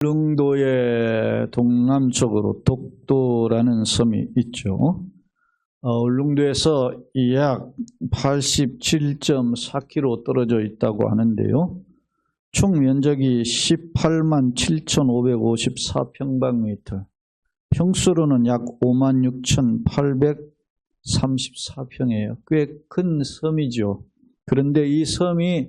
울릉도의 동남쪽으로 독도라는 섬이 있죠. 울릉도에서 약 87.4km 떨어져 있다고 하는데요. 총 면적이 18만 7,554평방미터, 평수로는 약 56,834평이에요. 꽤 큰 섬이죠. 그런데 이 섬이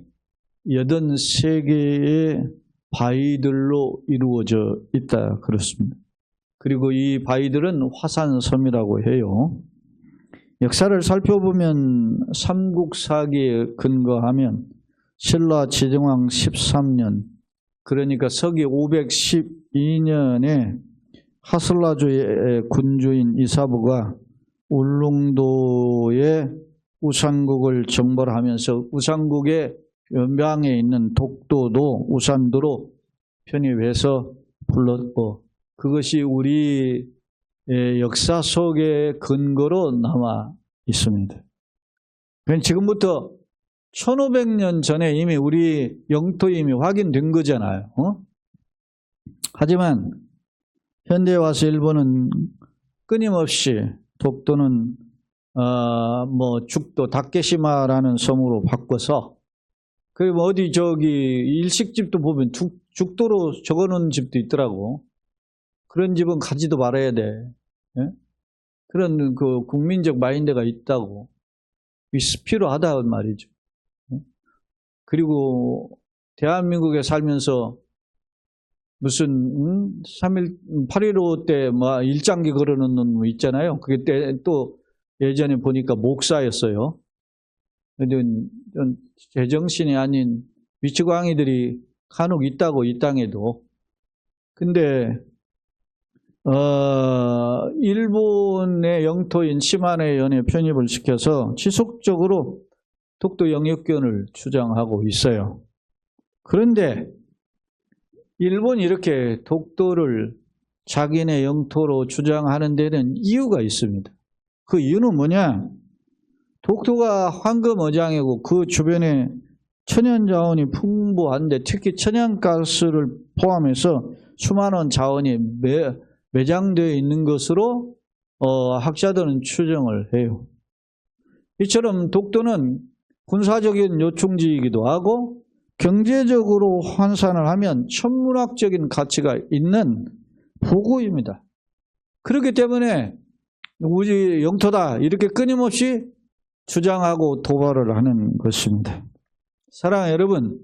83개의 바위들로 이루어져 있다 그렇습니다. 그리고 이 바위들은 화산섬이라고 해요. 역사를 살펴보면 삼국사기에 근거하면 신라 지정왕 13년, 그러니까 서기 512년에 하슬라주의 군주인 이사부가 울릉도의 우산국을 정벌하면서 우산국의 연방에 있는 독도도 우산도로 편입해서 불렀고, 그것이 우리 역사 속의 근거로 남아 있습니다. 지금부터 1500년 전에 이미 우리 영토 이미 확인된 거잖아요. 하지만 현대에 와서 일본은 끊임없이 독도는 죽도 다케시마라는 섬으로 바꿔서, 그리고 어디 저기 일식집도 보면 죽도로 적어놓은 집도 있더라고. 그런 집은 가지도 말아야 돼. 예? 그런 그 국민적 마인드가 있다고. 필요하다 말이죠. 그리고 대한민국에 살면서 무슨 8.15 때 일장기 걸어놓는 놈 있잖아요. 그게 또 예전에 보니까 목사였어요. 근데 제정신이 아닌 미치광이들이 간혹 있다고, 이 땅에도. 근데 일본의 영토인 시마네 연에 편입을 시켜서 지속적으로 독도 영유권을 주장하고 있어요. 그런데 일본이 이렇게 독도를 자기네 영토로 주장하는 데는 이유가 있습니다. 그 이유는 뭐냐? 독도가 황금어장이고 그 주변에 천연자원이 풍부한데, 특히 천연가스를 포함해서 수많은 자원이 매장되어 있는 것으로 학자들은 추정을 해요. 이처럼 독도는 군사적인 요충지이기도 하고 경제적으로 환산을 하면 천문학적인 가치가 있는 보고입니다. 그렇기 때문에 우리 영토다 이렇게 끊임없이 주장하고 도발을 하는 것입니다. 사랑하는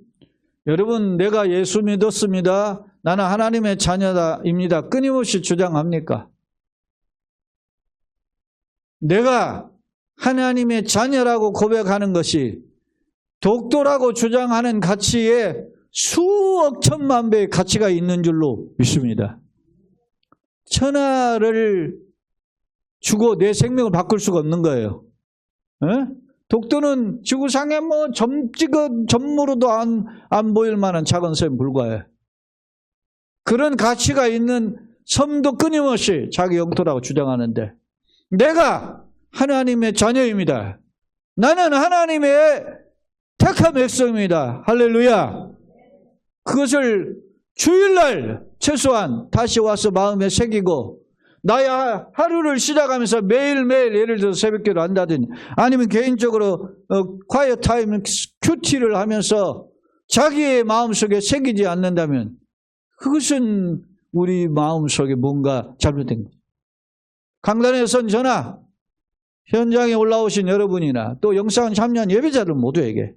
여러분 내가 예수 믿었습니다, 나는 하나님의 자녀다입니다, 끊임없이 주장합니까? 내가 하나님의 자녀라고 고백하는 것이 독도라고 주장하는 가치에 수억 천만 배의 가치가 있는 줄로 믿습니다. 천하를 주고 내 생명을 바꿀 수가 없는 거예요. 독도는 지구상에 점으로도 안 보일 만한 작은 섬에 불과해. 그런 가치가 있는 섬도 끊임없이 자기 영토라고 주장하는데, 내가 하나님의 자녀입니다, 나는 하나님의 택한 백성입니다, 할렐루야. 그것을 주일날 최소한 다시 와서 마음에 새기고, 나의 하루를 시작하면서 매일매일, 예를 들어서 새벽기도 한다든지 아니면 개인적으로 quiet time 큐티를 하면서 자기의 마음속에 새기지 않는다면 그것은 우리 마음속에 뭔가 잘못된 거예요. 강단에 선 저나 현장에 올라오신 여러분이나 또 영상 참여한 예배자들 모두에게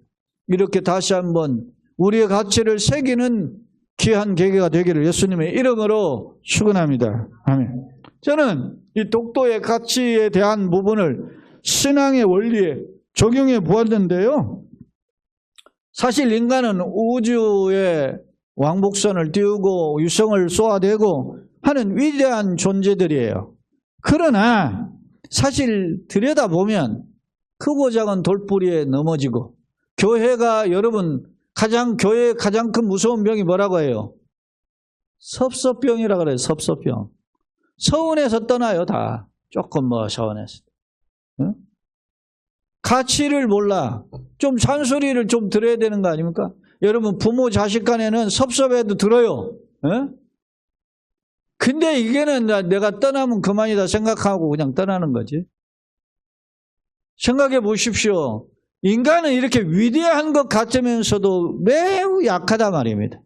이렇게 다시 한번 우리의 가치를 새기는 귀한 계기가 되기를 예수님의 이름으로 축원합니다. 아멘. 저는 이 독도의 가치에 대한 부분을 신앙의 원리에 적용해 보았는데요. 사실 인간은 우주에 왕복선을 띄우고 유성을 쏘아대고 하는 위대한 존재들이에요. 그러나 사실 들여다보면 크고 작은 돌뿌리에 넘어지고, 교회가 여러분 교회의 가장 큰 무서운 병이 뭐라고 해요? 섭섭병이라고 그래요. 섭섭병. 서운해서 떠나요, 다. 조금 서운해서. 응? 가치를 몰라. 좀 잔소리를 좀 들어야 되는 거 아닙니까? 여러분 부모 자식 간에는 섭섭해도 들어요. 에? 근데 이게는 내가 떠나면 그만이다 생각하고 그냥 떠나는 거지. 생각해 보십시오. 인간은 이렇게 위대한 것 같으면서도 매우 약하다 말입니다.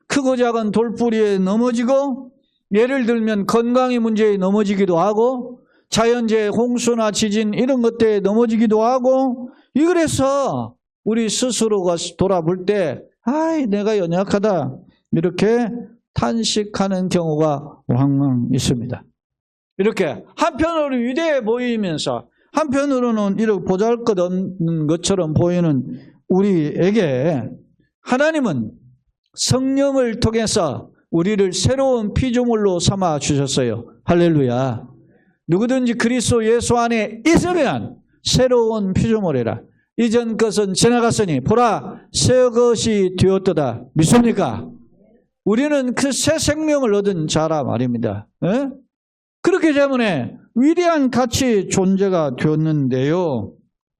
크고 작은 돌뿌리에 넘어지고, 예를 들면 건강의 문제에 넘어지기도 하고, 자연재해, 홍수나 지진 이런 것들에 넘어지기도 하고, 그래서 우리 스스로가 돌아볼 때 아이 내가 연약하다 이렇게 탄식하는 경우가 왕왕 있습니다. 이렇게 한편으로 위대해 보이면서 한편으로는 이렇게 보잘것없는 것처럼 보이는 우리에게 하나님은 성령을 통해서 우리를 새로운 피조물로 삼아 주셨어요. 할렐루야. 누구든지 그리스도 예수 안에 있으면 새로운 피조물이라. 이전 것은 지나갔으니 보라 새 것이 되었도다. 믿습니까? 우리는 그 새 생명을 얻은 자라 말입니다. 에? 그렇기 때문에 위대한 가치 존재가 되었는데요.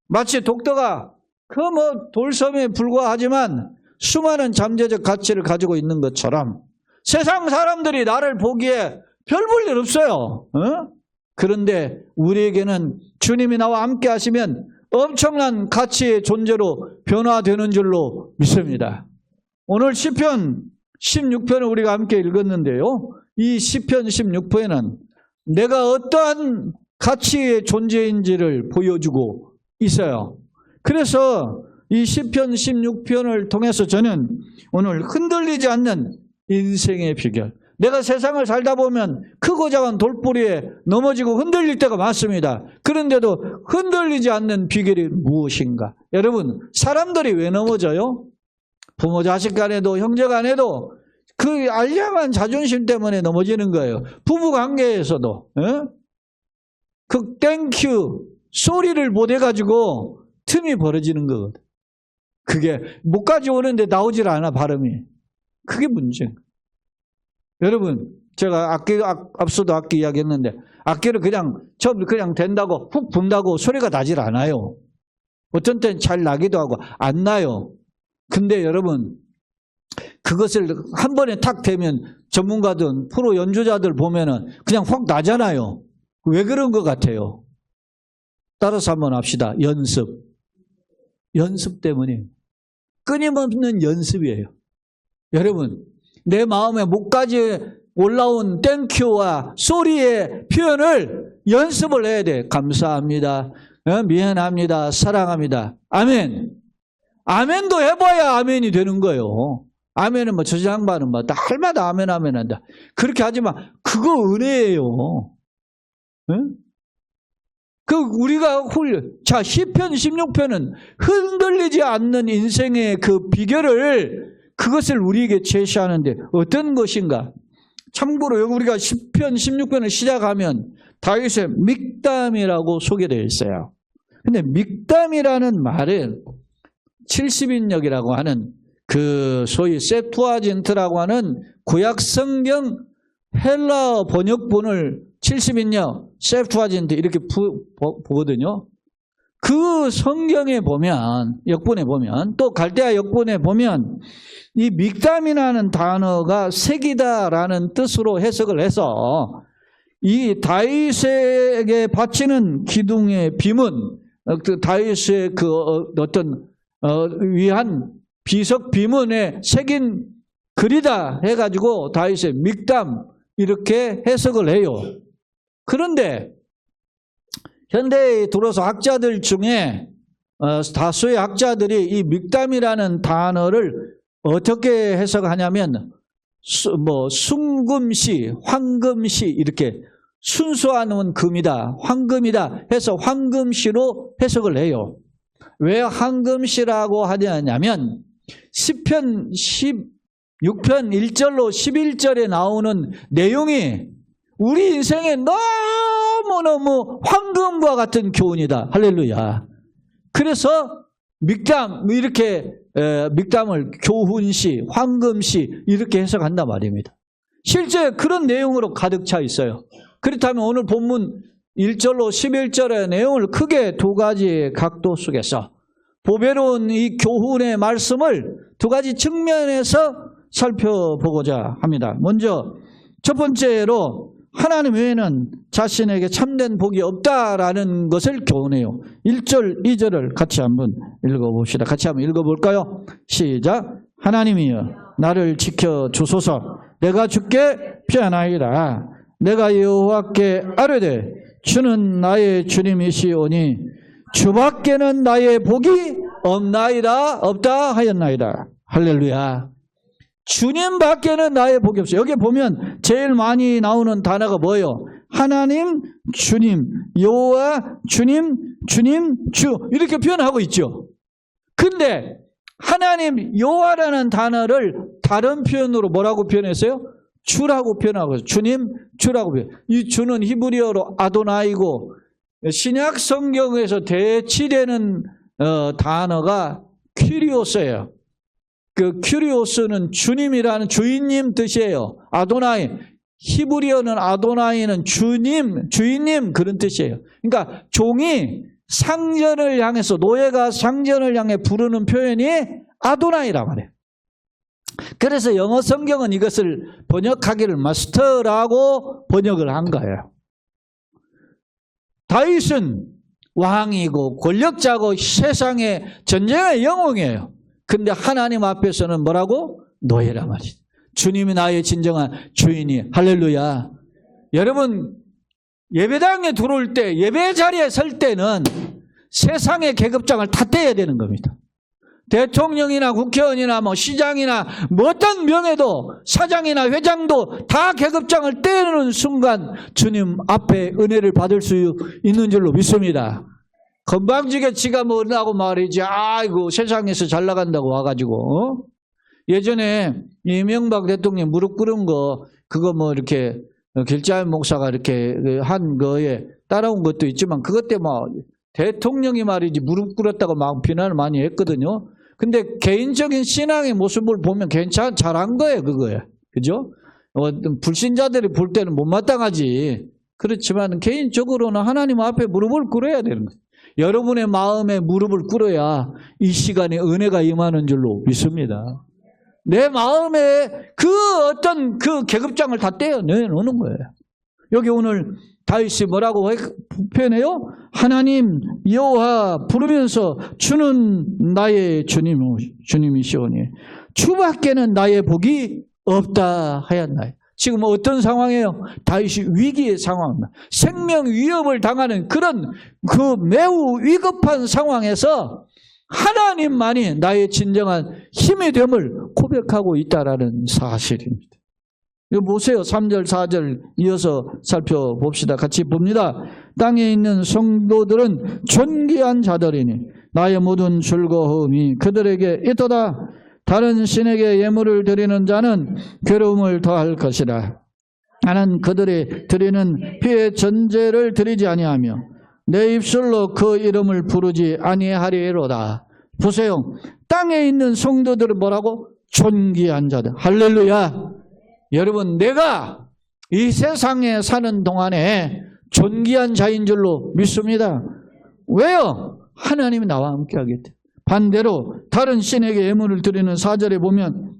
마치 독도가 그 돌섬에 불과하지만 수많은 잠재적 가치를 가지고 있는 것처럼 세상 사람들이 나를 보기에 별 볼 일 없어요. 그런데 우리에게는 주님이 나와 함께 하시면 엄청난 가치의 존재로 변화되는 줄로 믿습니다. 오늘 시편 16편을 우리가 함께 읽었는데요. 이 시편 16편에는 내가 어떠한 가치의 존재인지를 보여주고 있어요. 그래서 이 시편 16편을 통해서 저는 오늘 흔들리지 않는 인생의 비결, 내가 세상을 살다 보면 크고 작은 돌뿌리에 넘어지고 흔들릴 때가 많습니다. 그런데도 흔들리지 않는 비결이 무엇인가? 여러분, 사람들이 왜 넘어져요? 부모 자식 간에도 형제 간에도 그 알량한 자존심 때문에 넘어지는 거예요. 부부 관계에서도 그 땡큐 소리를 못 해가지고 틈이 벌어지는 거거든. 그게 목까지 오는데 나오질 않아, 발음이. 그게 문제인 거예요. 여러분, 제가 앞서도 악기 이야기했는데 악기를 처음 그냥 된다고 훅 분다고 소리가 나질 않아요. 어떤 때는 잘 나기도 하고 안 나요. 근데 여러분, 그것을 한 번에 탁 되면 전문가들, 프로 연주자들 보면은 그냥 확 나잖아요. 왜 그런 것 같아요? 따라서 한번 합시다. 연습 때문에. 끊임없는 연습이에요. 여러분, 내 마음에 목까지 올라온 땡큐와 소리의 표현을 연습을 해야 돼. 감사합니다. 미안합니다. 사랑합니다. 아멘. 아멘도 해봐야 아멘이 되는 거예요. 아멘은 저 양반은 날마다 아멘 한다. 그렇게 하지만 그거 은혜예요. 응? 우리가 자, 시편 16편은 흔들리지 않는 인생의 그 비결을 그것을 우리에게 제시하는데 어떤 것인가? 참고로 여기 우리가 시편 16편을 시작하면 다윗의 믹담이라고 소개되어 있어요. 근데 믹담이라는 말은 70인역이라고 하는 그 소위 세프투아진트라고 하는 구약 성경 헬라어 번역본을 70인역 세프투아진트 이렇게 보거든요. 그 성경에 보면, 역본에 보면, 또 갈대아 역본에 보면 이 믹담이라는 단어가 색이다라는 뜻으로 해석을 해서 이 다윗에게 바치는 기둥의 비문, 다윗의 그 어떤 위한 비석 비문에 새긴 글이다 해가지고 다윗의 믹담 이렇게 해석을 해요. 그런데 현대에 들어서 학자들 중에 다수의 학자들이 이 믹담이라는 단어를 어떻게 해석하냐면 순금시, 황금시 이렇게 순수한 금이다, 황금이다 해서 황금시로 해석을 해요. 왜 황금시라고 하냐면 시편 16편 1절로 11절에 나오는 내용이 우리 인생에 너무너무 황금과 같은 교훈이다. 할렐루야. 그래서 믹담 이렇게 믹담을 교훈시, 황금시 이렇게 해석한단 말입니다. 실제 그런 내용으로 가득 차 있어요. 그렇다면 오늘 본문 1절로 11절의 내용을 크게 두 가지 각도 속에서 보배로운 이 교훈의 말씀을 두 가지 측면에서 살펴보고자 합니다. 먼저 첫 번째로 하나님 외에는 자신에게 참된 복이 없다라는 것을 교훈해요. 1절, 2절을 같이 한번 읽어봅시다. 같이 한번 읽어볼까요? 시작. 하나님이여 나를 지켜주소서. 내가 주께 피하나이다. 내가 여호와께 아뢰되 주는 나의 주님이시오니 주밖에는 나의 복이 없나이다. 없다 하였나이다. 할렐루야. 주님밖에는 나의 복이 없어요. 여기 보면 제일 많이 나오는 단어가 뭐예요? 하나님, 주님, 여호와, 주님, 주님, 주 이렇게 표현하고 있죠. 근데 하나님, 여호와라는 단어를 다른 표현으로 뭐라고 표현했어요? 주라고 표현하고 있어요. 주님, 주라고 표현. 이 주는 히브리어로 아도나이고 신약 성경에서 대치되는 단어가 퀴리오스예요. 그 큐리오스는 주님이라는 주인님 뜻이에요. 아도나이. 히브리어는 아도나이는 주님, 주인님 그런 뜻이에요. 그러니까 종이 상전을 향해서 노예가 상전을 향해 부르는 표현이 아도나이란 말이에요. 그래서 영어 성경은 이것을 번역하기를 마스터라고 번역을 한 거예요. 다윗은 왕이고 권력자고 세상의 전쟁의 영웅이에요. 근데 하나님 앞에서는 뭐라고? 노예란 말이죠. 주님이 나의 진정한 주인이. 할렐루야. 여러분 예배당에 들어올 때 예배 자리에 설 때는 세상의 계급장을 다 떼야 되는 겁니다. 대통령이나 국회의원이나 뭐 시장이나 뭐 어떤 명예도 사장이나 회장도 다 계급장을 떼는 순간 주님 앞에 은혜를 받을 수 있는 줄로 믿습니다. 건방지게 지가 뭐라고 말이지. 아이고 세상에서 잘 나간다고 와가지고 예전에 이명박 대통령 무릎 꿇은 거 그거 뭐 이렇게 길자연 목사가 이렇게 한 거에 따라온 것도 있지만 그것 때문에 대통령이 말이지 무릎 꿇었다고 막 비난을 많이 했거든요. 근데 개인적인 신앙의 모습을 보면 잘한 거예요. 그거예요. 그죠? 불신자들이 볼 때는 못마땅하지. 그렇지만 개인적으로는 하나님 앞에 무릎을 꿇어야 되는 거예요. 여러분의 마음에 무릎을 꿇어야 이 시간에 은혜가 임하는 줄로 믿습니다. 내 마음에 그 어떤 그 계급장을 다 떼어내놓는 거예요. 여기 오늘 다윗이 뭐라고 표현해요? 하나님 여호와 부르면서 주는 나의 주님이시오니 주밖에는 나의 복이 없다 하였나요? 지금 어떤 상황이에요? 다윗이 위기의 상황입니다. 생명 위협을 당하는 그런 그 매우 위급한 상황에서 하나님만이 나의 진정한 힘이 됨을 고백하고 있다라는 사실입니다. 이거 보세요. 3절, 4절 이어서 살펴봅시다. 같이 봅니다. 땅에 있는 성도들은 존귀한 자들이니 나의 모든 즐거움이 그들에게 있도다. 다른 신에게 예물을 드리는 자는 괴로움을 더할 것이라. 나는 그들이 드리는 피의 전제를 드리지 아니하며 내 입술로 그 이름을 부르지 아니하리로다. 보세요. 땅에 있는 성도들은 뭐라고? 존귀한 자들. 할렐루야. 여러분 내가 이 세상에 사는 동안에 존귀한 자인 줄로 믿습니다. 왜요? 하나님이 나와 함께하기 때문에. 반대로 다른 신에게 예물을 드리는 4절에 보면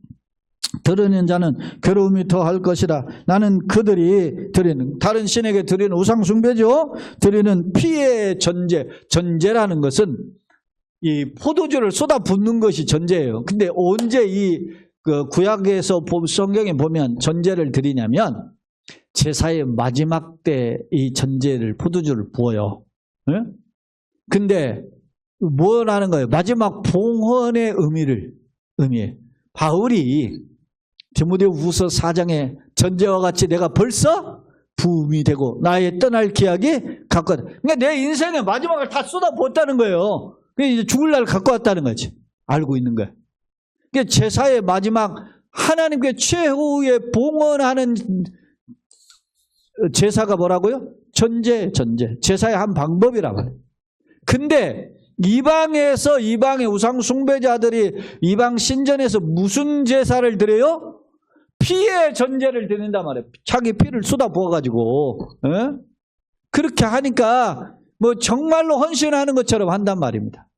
드리는 자는 괴로움이 더할 것이라. 나는 그들이 드리는 다른 신에게 드리는 우상 숭배죠. 드리는 피의 전제. 전제라는 것은 이 포도주를 쏟아붓는 것이 전제예요. 근데 언제 이 구약에서 성경에 보면 전제를 드리냐면 제사의 마지막 때 이 전제를 포도주를 부어요. 네? 근데 뭘 하는 거예요? 마지막 봉헌의 의미해. 바울이 디모데후서 4장에 전제와 같이 내가 벌써 부음이 되고 나의 떠날 기약이 가까웠다. 그러니까 내 인생의 마지막을 다 쏟아부었다는 거예요. 그러니까 이제 죽을 날 갖고 왔다는 거지. 알고 있는 거예요. 그러니까 제사의 마지막 하나님께 최후의 봉헌하는 제사가 뭐라고요? 전제. 제사의 한 방법이라고 해요. 근데 이방의 우상 숭배자들이 이방 신전에서 무슨 제사를 드려요? 피의 전제를 드린단 말이에요. 자기 피를 쏟아 부어가지고 그렇게 하니까 뭐 정말로 헌신하는 것처럼 한단 말입니다.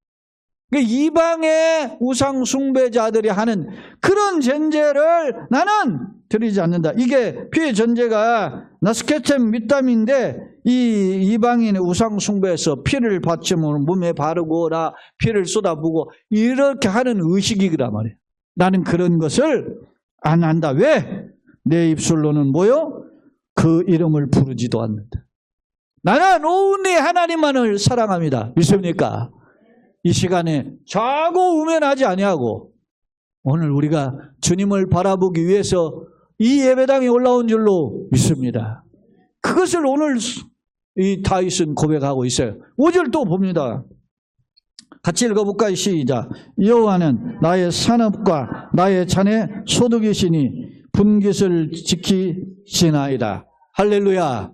이방의 우상 숭배자들이 하는 그런 전제를 나는 드리지 않는다. 이게 피의 전제가 나스케템 밑담인데 이 이방인의 우상 숭배에서 피를 바치면 몸에 바르고라 피를 쏟아부고 이렇게 하는 의식이란 말이에요. 나는 그런 것을 안 한다. 왜? 내 입술로는 뭐요? 그 이름을 부르지도 않는다. 나는 온리 하나님만을 사랑합니다. 믿습니까? 이 시간에 자고 우면하지 아니하고 오늘 우리가 주님을 바라보기 위해서 이 예배당에 올라온 줄로 믿습니다. 그것을 오늘 이 다윗은 고백하고 있어요. 5절 또 봅니다. 같이 읽어볼까요? 시작. 여호와는 나의 산업과 나의 자네 소득이시니 분깃을 지키시나이다. 할렐루야.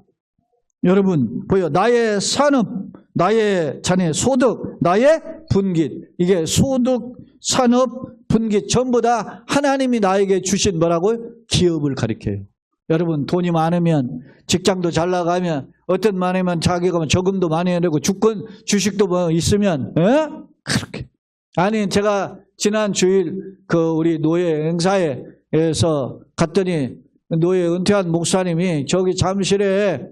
여러분 보여. 나의 산업, 나의 자네 소득, 나의 분깃. 이게 소득, 산업, 분깃 전부 다 하나님이 나에게 주신 뭐라고요? 기업을 가리켜요. 여러분 돈이 많으면 직장도 잘 나가면 어떤 많으면 자기가 저금도 많이 해야 되고 주권, 주식도 뭐 있으면 그렇게. 아니 제가 지난 주일 그 우리 노예 행사에서 갔더니 노예 은퇴한 목사님이 저기 잠실에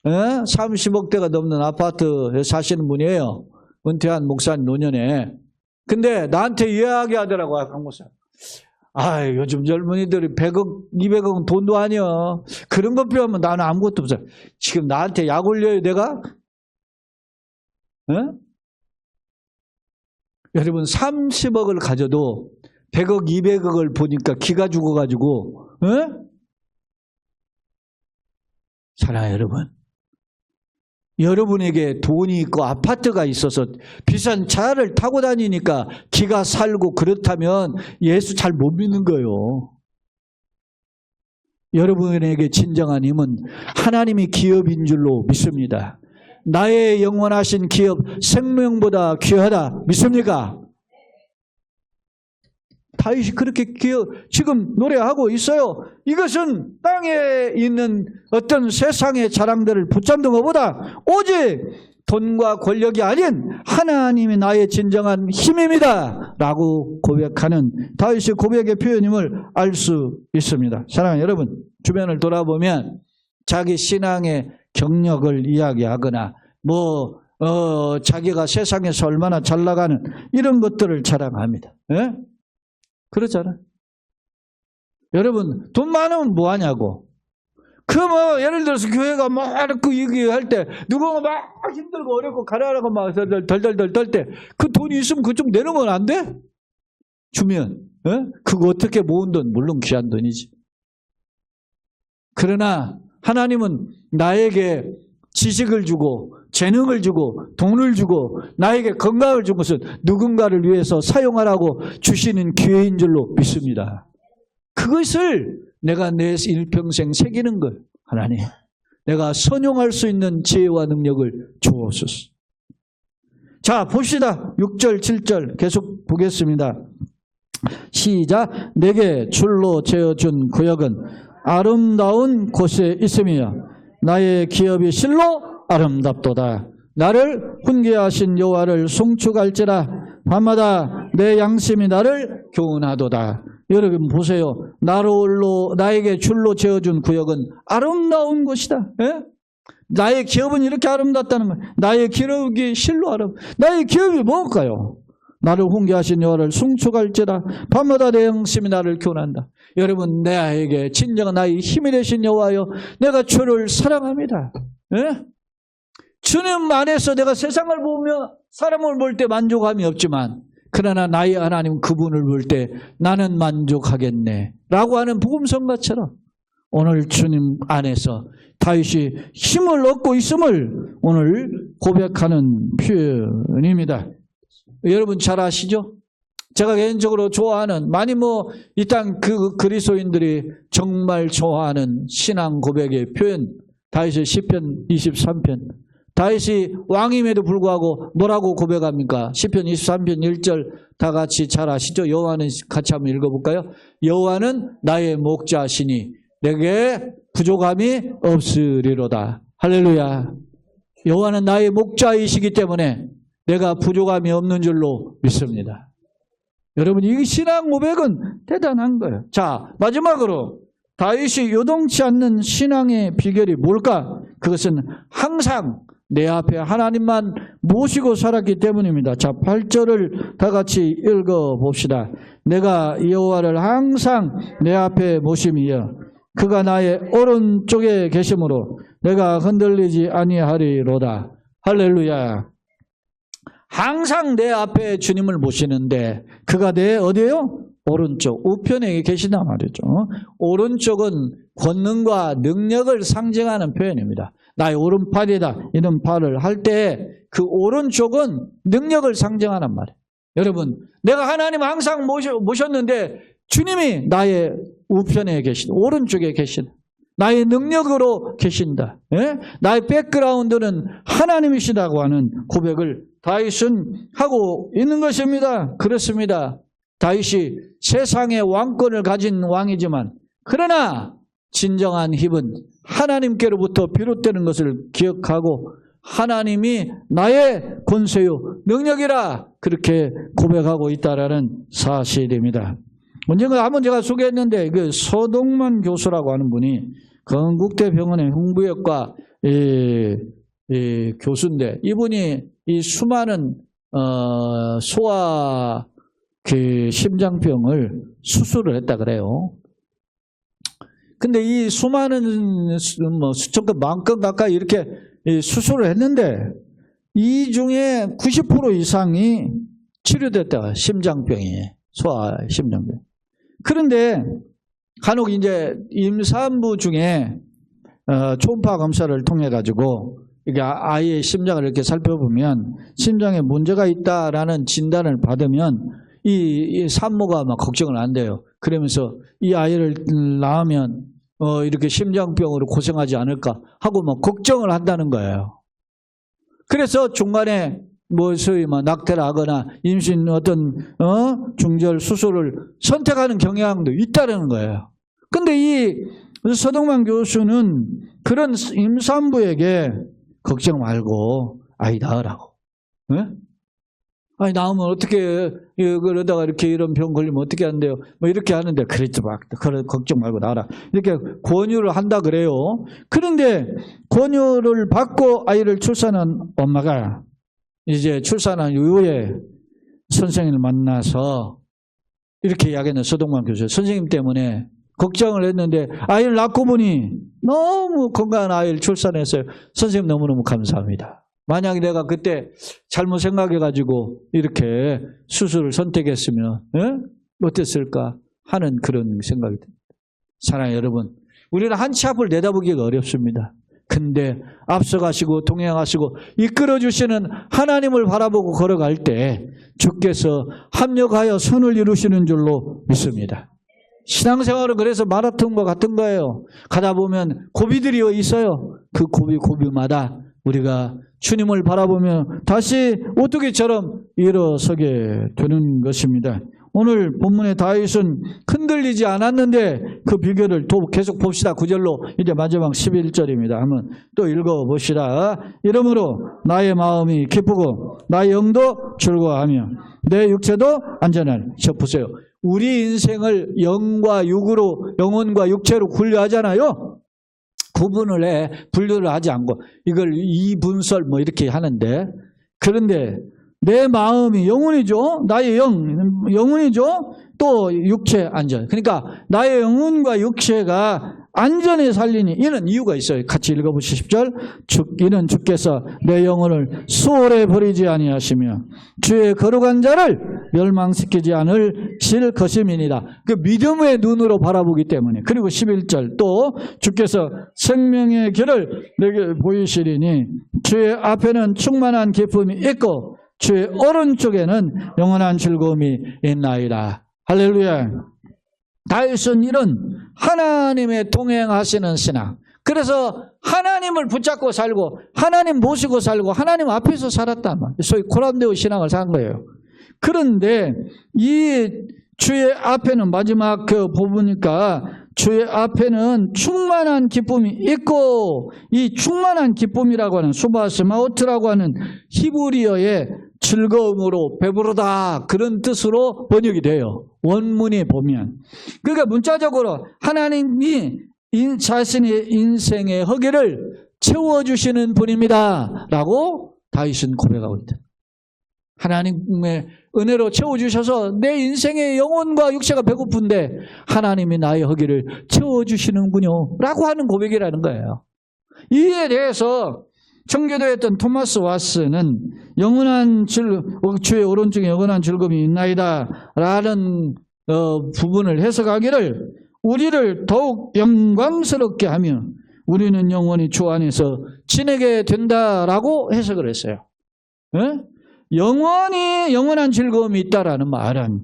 30억대가 넘는 아파트에 사시는 분이에요. 은퇴한 목사님 노년에. 근데 나한테 이야기하더라고요. 강 목사. 아, 요즘 젊은이들이 100억, 200억은 돈도 아니야. 그런 것 비하면 나는 아무것도 없어요. 지금 나한테 약 올려요, 내가? 여러분 30억을 가져도 100억, 200억을 보니까 기가 죽어가지고 살아요, 여러분. 여러분에게 돈이 있고 아파트가 있어서 비싼 차를 타고 다니니까 기가 살고 그렇다면 예수 잘 못 믿는 거예요. 여러분에게 진정한 힘은 하나님이 기업인 줄로 믿습니다. 나의 영원하신 기업 생명보다 귀하다. 믿습니까? 다윗이 그렇게 지금 노래하고 있어요. 이것은 땅에 있는 어떤 세상의 자랑들을 붙잡는 것보다 오직 돈과 권력이 아닌 하나님이 나의 진정한 힘입니다 라고 고백하는 다윗의 고백의 표현임을 알 수 있습니다. 사랑하는 여러분, 주변을 돌아보면 자기 신앙의 경력을 이야기하거나 자기가 세상에서 얼마나 잘 나가는 이런 것들을 자랑합니다. 그렇잖아요. 여러분 돈 많으면 뭐 하냐고. 예를 들어서 교회가 막 얘기할 때 누구가 막 힘들고 어렵고 가라라고 막 덜덜덜 떨 때 그 돈이 있으면 그거 좀 내놓으면 안 돼? 주면 그거 어떻게 모은 돈? 물론 귀한 돈이지. 그러나 하나님은 나에게 지식을 주고 재능을 주고 돈을 주고 나에게 건강을 준 것은 누군가를 위해서 사용하라고 주시는 기회인 줄로 믿습니다. 그것을 내가 내 일평생 새기는 걸 하나님 내가 선용할 수 있는 지혜와 능력을 주옵소서. 자 봅시다. 6절 7절 계속 보겠습니다. 시작. 내게 줄로 재어준 구역은 아름다운 곳에 있으며 나의 기업이 실로 아름답도다. 나를 훈계하신 여호와를 송축할지라 밤마다 내 양심이 나를 교훈하도다. 여러분 보세요. 나에게 줄로 재어준 구역은 아름다운 곳이다. 나의 기업은 이렇게 아름답다는 거예요. 나의 기업이 실로 나의 기업이 뭘까요? 나를 훈계하신 여호와를 송축할지라 밤마다 내 양심이 나를 교훈한다. 여러분 나에게 진정한 나의 힘이 되신 여호와여 내가 주를 사랑합니다. 주님 안에서 내가 세상을 보며 사람을 볼 때 만족함이 없지만 그러나 나의 하나님 그분을 볼 때 나는 만족하겠네 라고 하는 복음성가처럼 오늘 주님 안에서 다윗이 힘을 얻고 있음을 오늘 고백하는 표현입니다. 여러분 잘 아시죠? 제가 개인적으로 좋아하는 많이 이 땅 그리스도인들이 정말 좋아하는 신앙 고백의 표현 다윗의 시편 23편. 다윗이 왕임에도 불구하고 뭐라고 고백합니까? 시편 23편 1절 다 같이 잘 아시죠? 여호와는 같이 한번 읽어볼까요? 여호와는 나의 목자시니 내게 부족함이 없으리로다. 할렐루야. 여호와는 나의 목자이시기 때문에 내가 부족함이 없는 줄로 믿습니다. 여러분 이 신앙 고백은 대단한 거예요. 자 마지막으로 다윗이 요동치 않는 신앙의 비결이 뭘까? 그것은 항상 내 앞에 하나님만 모시고 살았기 때문입니다. 자, 8절을 다 같이 읽어봅시다. 내가 여호와를 항상 내 앞에 모심이여 그가 나의 오른쪽에 계심으로 내가 흔들리지 아니하리로다. 할렐루야. 항상 내 앞에 주님을 모시는데 그가 내 어디예요? 오른쪽, 우편에 계시단 말이죠. 오른쪽은 권능과 능력을 상징하는 표현입니다. 나의 오른팔이다 이런 팔을 할 때 그 오른쪽은 능력을 상징하는 말이에요. 여러분, 내가 하나님 항상 모셨는데 주님이 나의 우편에 계시다. 오른쪽에 계신다. 나의 능력으로 계신다. 예? 나의 백그라운드는 하나님이시다고 하는 고백을 다윗은 하고 있는 것입니다. 그렇습니다. 다윗이 세상의 왕권을 가진 왕이지만 그러나 진정한 힘은 하나님께로부터 비롯되는 것을 기억하고 하나님이 나의 권세요 능력이라 그렇게 고백하고 있다라는 사실입니다. 언젠가 한번 제가 소개했는데 그 서동만 교수라고 하는 분이 건국대병원의 흉부외과 교수인데 이분이 이 수많은 소아 그 심장병을 수술을 했다 그래요. 근데 이 수많은 수천 건, 만 건 가까이 이렇게 수술을 했는데 이 중에 90% 이상이 치료됐다. 심장병이, 소아 심장병. 그런데 간혹 이제 임산부 중에 초음파 검사를 통해 가지고 이게 아이의 심장을 이렇게 살펴보면 심장에 문제가 있다라는 진단을 받으면 이 산모가 막 걱정을 안 돼요. 그러면서 이 아이를 낳으면 이렇게 심장병으로 고생하지 않을까 하고 막 걱정을 한다는 거예요. 그래서 중간에 소위 낙태를 하거나 임신 어떤 중절 수술을 선택하는 경향도 있다는 거예요. 근데 이 서동만 교수는 그런 임산부에게 걱정 말고 아이 낳으라고. 네? 아니 낳으면 어떻게 그러다가 이렇게 이런 병 걸리면 어떻게 한대요? 이렇게 하는데 그랬죠. 막 걱정 말고 낳아라. 이렇게 권유를 한다 그래요. 그런데 권유를 받고 아이를 출산한 엄마가 이제 출산한 이후에 선생님을 만나서 이렇게 이야기했는 서동만 교수. 선생님 때문에 걱정을 했는데 아이를 낳고 보니 너무 건강한 아이를 출산했어요. 선생님 너무너무 감사합니다. 만약에 내가 그때 잘못 생각해가지고 이렇게 수술을 선택했으면 어땠을까 하는 그런 생각이 듭니다. 사랑하는 여러분, 우리는 한 치 앞을 내다보기가 어렵습니다. 근데 앞서가시고 동행하시고 이끌어주시는 하나님을 바라보고 걸어갈 때 주께서 합력하여 선을 이루시는 줄로 믿습니다. 신앙생활은 그래서 마라톤과 같은 거예요. 가다 보면 고비들이 있어요. 그 고비마다 우리가 주님을 바라보며 다시 오뚜기처럼 일어서게 되는 것입니다. 오늘 본문의 다윗은 흔들리지 않았는데 그 비결을 또 계속 봅시다. 9절로 이제 마지막 11절입니다. 한번 또 읽어봅시다. 이러므로 나의 마음이 기쁘고 나의 영도 즐거워하며 내 육체도 안전할. 저 보세요. 우리 인생을 영과 육으로, 영혼과 육체로 분류하잖아요. 구분을 해, 분류를 하지 않고 이걸 이분설 이렇게 하는데, 그런데 내 마음이 영혼이죠. 나의 영혼이죠. 또 육체 안전. 그러니까 나의 영혼과 육체가 안전에 살리니 이는 이유가 있어요. 같이 읽어보시죠. 10절. 이는 주께서 내 영혼을 수월에 버리지 아니하시며 주의 거룩한 자를 멸망시키지 않으실 것임이니라. 그 믿음의 눈으로 바라보기 때문에. 그리고 11절 또 주께서 생명의 길을 내게 보이시리니 주의 앞에는 충만한 기쁨이 있고 주의 오른쪽에는 영원한 즐거움이 있나이다. 할렐루야. 다윗은 이런 하나님의 동행하시는 신앙, 그래서 하나님을 붙잡고 살고 하나님 모시고 살고 하나님 앞에서 살았단 말이에요. 소위 코람데오 신앙을 산 거예요. 그런데 이 주의 앞에는 마지막 보니까 주의 앞에는 충만한 기쁨이 있고, 이 충만한 기쁨이라고 하는 수바스마우트라고 하는 히브리어의 즐거움으로 배부르다 그런 뜻으로 번역이 돼요. 원문에 보면. 그러니까 문자적으로 하나님이 자신의 인생의 허기를 채워주시는 분입니다 라고 다윗은 고백하고 있다. 하나님의 은혜로 채워주셔서 내 인생의 영혼과 육체가 배고픈데 하나님이 나의 허기를 채워주시는군요 라고 하는 고백이라는 거예요. 이에 대해서 청교도였던 토마스 와스는 주의 오른쪽에 영원한 즐거움이 있나이다 라는 부분을 해석하기를 우리를 더욱 영광스럽게 하며 우리는 영원히 주 안에서 지내게 된다라고 해석을 했어요. 네? 영원한 즐거움이 있다라는 말은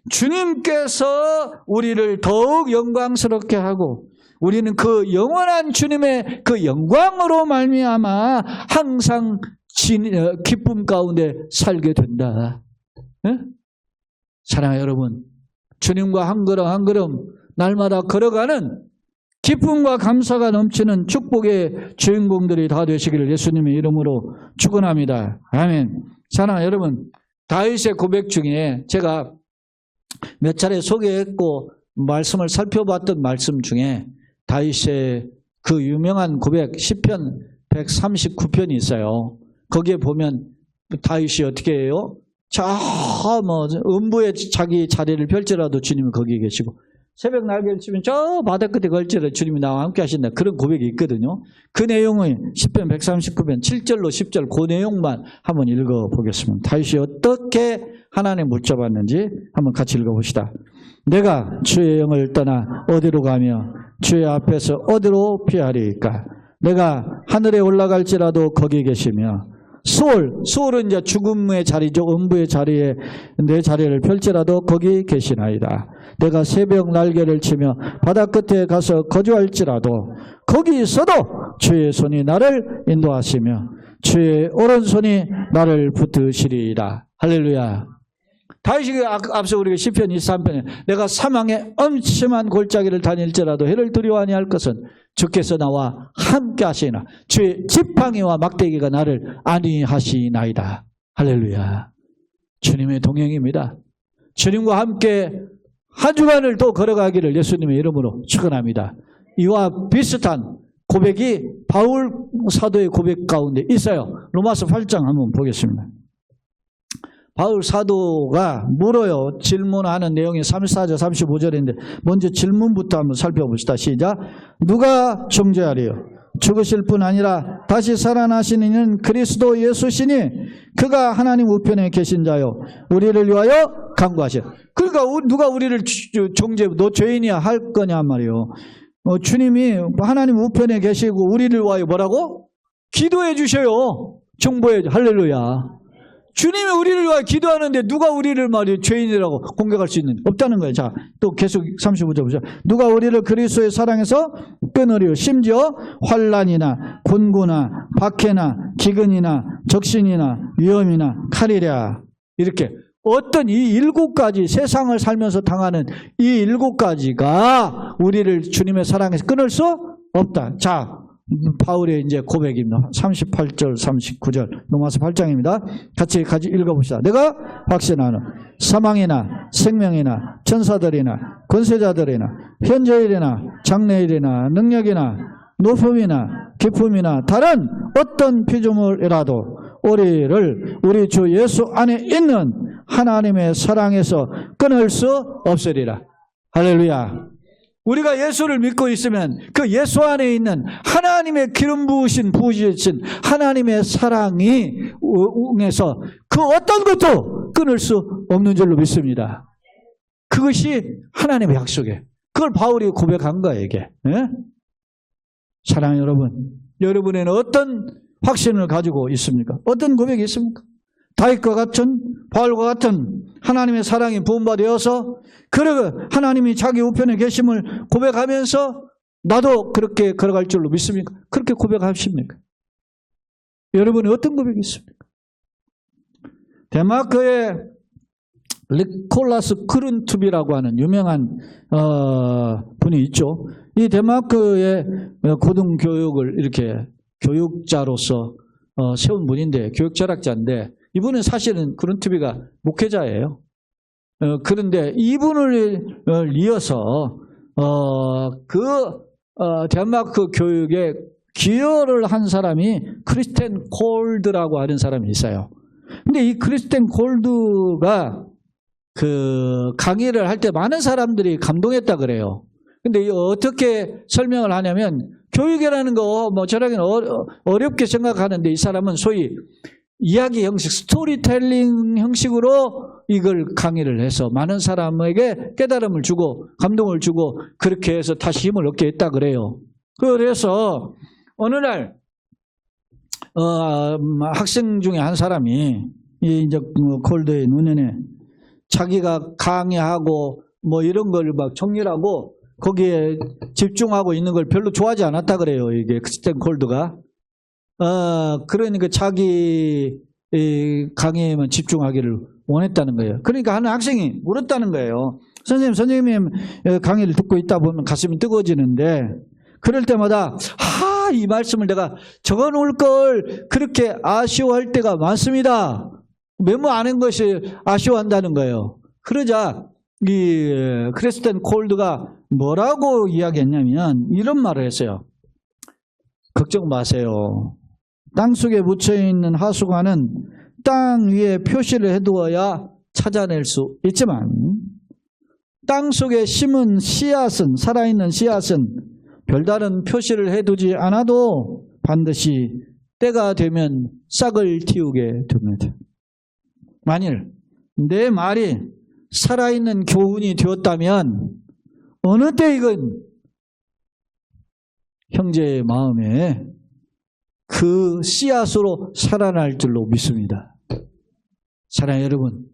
주님께서 우리를 더욱 영광스럽게 하고 우리는 그 영원한 주님의 그 영광으로 말미암아 항상 기쁨 가운데 살게 된다. 네? 사랑하는 여러분, 주님과 한 걸음 한 걸음 날마다 걸어가는 기쁨과 감사가 넘치는 축복의 주인공들이 다 되시기를 예수님의 이름으로 축원합니다. 아멘. 사랑하는 여러분, 다윗의 고백 중에 제가 몇 차례 소개했고 말씀을 살펴봤던 말씀 중에 다윗의 그 유명한 고백 시편 139편이 있어요. 거기에 보면 다윗이 어떻게 해요? 음부에 자기 자리를 펼치라도 주님은 거기에 계시고 새벽 날개를 치면 저 바다 끝에 걸치라 주님이 나와 함께 하신다. 그런 고백이 있거든요. 그 내용은 시편 139편 7절로 10절 그 내용만 한번 읽어보겠습니다. 다윗이 어떻게 하나님 붙잡았는지 한번 같이 읽어봅시다. 내가 주의 영을 떠나 어디로 가며 주의 앞에서 어디로 피하리까? 내가 하늘에 올라갈지라도 거기 계시며 수월은 이제 죽음의 자리죠. 음부의 자리에 내 자리를 펼치라도 거기 계시나이다. 내가 새벽 날개를 치며 바다 끝에 가서 거주할지라도 거기 있어도 주의 손이 나를 인도하시며 주의 오른손이 나를 붙드시리이다. 할렐루야. 다윗이 앞서 우리가 시편 23편에 내가 사망의 엄침한 골짜기를 다닐지라도 해를 두려워하니 할 것은 주께서 나와 함께 하시나 주의 지팡이와 막대기가 나를 안위하시나이다. 할렐루야. 주님의 동행입니다. 주님과 함께 한 주간을 또 걸어가기를 예수님의 이름으로 축원합니다. 이와 비슷한 고백이 바울 사도의 고백 가운데 있어요. 로마서 8장 한번 보겠습니다. 바울 사도가 물어요. 질문하는 내용이 34절 35절인데 먼저 질문부터 한번 살펴봅시다. 시작. 누가 정죄하리요? 죽으실 뿐 아니라 다시 살아나신 이는 그리스도 예수시니 그가 하나님 우편에 계신 자요 우리를 위하여 간구하시오. 그러니까 누가 우리를 정죄 너 죄인이야 할 거냐 말이요. 주님이 하나님 우편에 계시고 우리를 위하여 뭐라고? 기도해 주셔요. 정보해. 할렐루야. 주님이 우리를 위하여 기도하는데 누가 우리를 말이에요 죄인이라고 공격할 수 있는 없다는 거예요. 자, 또 계속 35절 보죠. 누가 우리를 그리스도의 사랑에서 끊으리요? 심지어 환난이나 곤고나 박해나 기근이나 적신이나 위험이나 칼이랴. 이렇게 어떤 이 7가지 세상을 살면서 당하는 이 7가지가 우리를 주님의 사랑에서 끊을 수 없다. 자, 바울의 이제 고백입니다. 38절, 39절, 로마서 8장입니다. 같이 읽어봅시다. 내가 확신하는 사망이나 생명이나 천사들이나 권세자들이나 현재일이나 장래일이나 능력이나 높음이나 깊음이나 다른 어떤 피조물이라도 우리를 우리 주 예수 안에 있는 하나님의 사랑에서 끊을 수 없으리라. 할렐루야. 우리가 예수를 믿고 있으면 그 예수 안에 있는 하나님의 기름 부으신 하나님의 사랑이 응해서 그 어떤 것도 끊을 수 없는 줄로 믿습니다. 그것이 하나님의 약속이에요. 그걸 바울이 고백한 거예요, 이게. 네? 사랑하는 여러분, 여러분에는 어떤 확신을 가지고 있습니까? 어떤 고백이 있습니까? 다윗과 같은, 바울과 같은 하나님의 사랑이 부음받아서 그러고 하나님이 자기 우편에 계심을 고백하면서 나도 그렇게 걸어갈 줄로 믿습니까? 그렇게 고백하십니까? 여러분이 어떤 고백이 있습니까? 데마크의 니콜라스 크룬투비라고 하는 유명한 분이 있죠. 이 데마크의 고등교육을 이렇게 교육자로서 세운 분인데, 교육철학자인데 이분은 사실은 그룬트비가 목회자예요. 그런데 이분을 이어서 덴마크 교육에 기여를 한 사람이 크리스텐 콜드라고 하는 사람이 있어요. 근데 이 크리스텐 콜드가 그 강의를 할 때 많은 사람들이 감동했다 그래요. 근데 어떻게 설명을 하냐면 교육이라는 거 뭐 저라기는 어렵게 생각하는데 이 사람은 소위 이야기 형식, 스토리텔링 형식으로 이걸 강의를 해서 많은 사람에게 깨달음을 주고 감동을 주고 그렇게 해서 다시 힘을 얻게 했다 그래요. 그래서 어느 날 학생 중에 한 사람이 이제 콜드의 눈에는 자기가 강의하고 뭐 이런 걸 막 정리하고 거기에 집중하고 있는 걸 별로 좋아하지 않았다 그래요. 이게 크리스텐 콜드가. 그러니까 자기 강의에만 집중하기를 원했다는 거예요. 그러니까 한 학생이 물었다는 거예요. 선생님 강의를 듣고 있다 보면 가슴이 뜨거워지는데 그럴 때마다 이 말씀을 내가 적어놓을 걸 그렇게 아쉬워할 때가 많습니다. 메모 안 한 것이 아쉬워한다는 거예요. 그러자 이 크리스텐 콜드가 뭐라고 이야기했냐면 이런 말을 했어요. 걱정 마세요. 땅속에 묻혀있는 하수관은 땅 위에 표시를 해두어야 찾아낼 수 있지만 땅속에 심은 씨앗은, 살아있는 씨앗은 별다른 표시를 해두지 않아도 반드시 때가 되면 싹을 틔우게 됩니다. 만일 내 말이 살아있는 교훈이 되었다면 어느 때이건 형제의 마음에 그 씨앗으로 살아날 줄로 믿습니다. 사랑하는 여러분,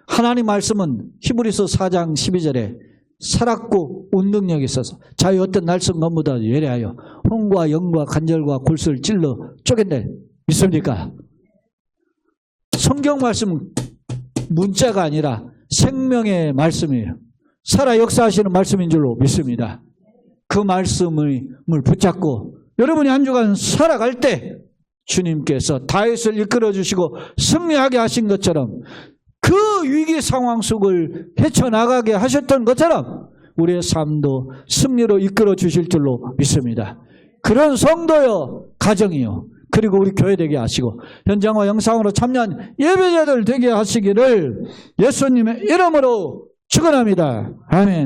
하나님 말씀은 히브리서 4장 12절에 살았고 운동력이 있어서 자유 어떤 날선 것보다 예리하여 혼과 영과 관절과 골수를 찔러 쪼갠다. 믿습니까? 성경 말씀은 문자가 아니라 생명의 말씀이에요. 살아 역사하시는 말씀인 줄로 믿습니다. 그 말씀을 붙잡고 여러분이 한 주간 살아갈 때 주님께서 다윗을 이끌어 주시고 승리하게 하신 것처럼 그 위기 상황 속을 헤쳐나가게 하셨던 것처럼 우리의 삶도 승리로 이끌어 주실 줄로 믿습니다. 그런 성도요, 가정이요, 그리고 우리 교회 되게 하시고 현장과 영상으로 참여한 예배자들 되게 하시기를 예수님의 이름으로 축원합니다. 아멘.